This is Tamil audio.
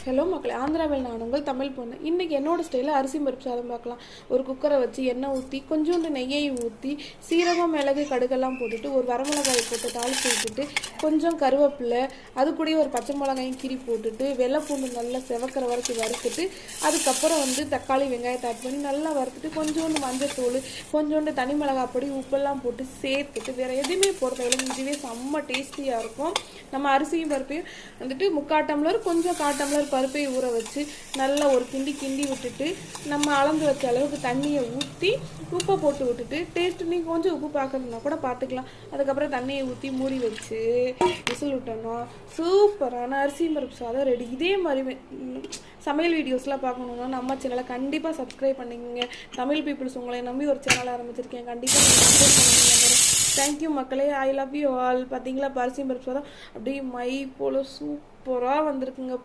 ஹலோ மக்களே, ஆந்திராவில் நான் உங்கள் தமிழ் பொண்ணு. இன்றைக்கி என்னோடய ஸ்டைலில் அரிசி பருப்பு சாதம் பார்க்கலாம். ஒரு குக்கரை வச்சு எண்ணெய் ஊற்றி கொஞ்சோண்டு நெய்யை ஊற்றி சீரகம், மிளகு, கடுகெல்லாம் போட்டுட்டு ஒரு வரமிளகாயை போட்டு தாளித்து விட்டுட்டு கொஞ்சம் கருவேப்பிலை, அது கூட ஒரு பச்சை மிளகாயும் கீரி போட்டுட்டு வெள்ளைப்பூண்டு நல்லா செவக்கிற வரைக்கும் வறுத்துட்டு அதுக்கப்புறம் தக்காளி, வெங்காயத்தை ஆட் பண்ணி நல்லா வறுத்துட்டு கொஞ்சோண்டு மஞ்சத்தூள், கொஞ்சோண்டு தனி மிளகாய் பொடி, உப்பெல்லாம் போட்டு சேர்த்துட்டு வேறு எதுவுமே போடுறதில்லை. இதுவே செம்ம டேஸ்டியாக இருக்கும். நம்ம அரிசியும் பருப்பையும் 3/4 டம்ளர் கொஞ்சம் 1/4 டம்ளர் பருப்பை ஊற வச்சு நல்லா ஒரு கிண்டி விட்டுட்டு நம்ம அளந்து வச்ச அளவுக்கு தண்ணியை ஊற்றி உப்பை போட்டு விட்டுட்டு டேஸ்ட்டு நீங்கள் கொஞ்சம் உப்பு பார்க்கணுன்னா கூட பார்த்துக்கலாம். அதுக்கப்புறம் தண்ணியை ஊற்றி மூடி வச்சு விசில் விட்டோன்னா சூப்பரான அரிசி பருப்பு சாதம் ரெடி. இதே மாதிரி சமையல் வீடியோஸ்லாம் பார்க்கணுன்னா நம்ம சேனலை கண்டிப்பாக சப்ஸ்கிரைப் பண்ணிக்கோங்க. தமிழ் பீப்புள்ஸ் உங்களை நம்பி ஒரு சேனல் ஆரம்பிச்சிருக்கேன். கண்டிப்பாக நீங்கள் சப்ஸ்கிரைப் பண்ணிக்கோங்க. தேங்க்யூ மக்களே, ஐ லவ் யூ ஆல். பார்த்தீங்களா, அரிசி பருப்பு சாதம் அப்படியே மை போல் சூப்பராக வந்திருக்குங்க.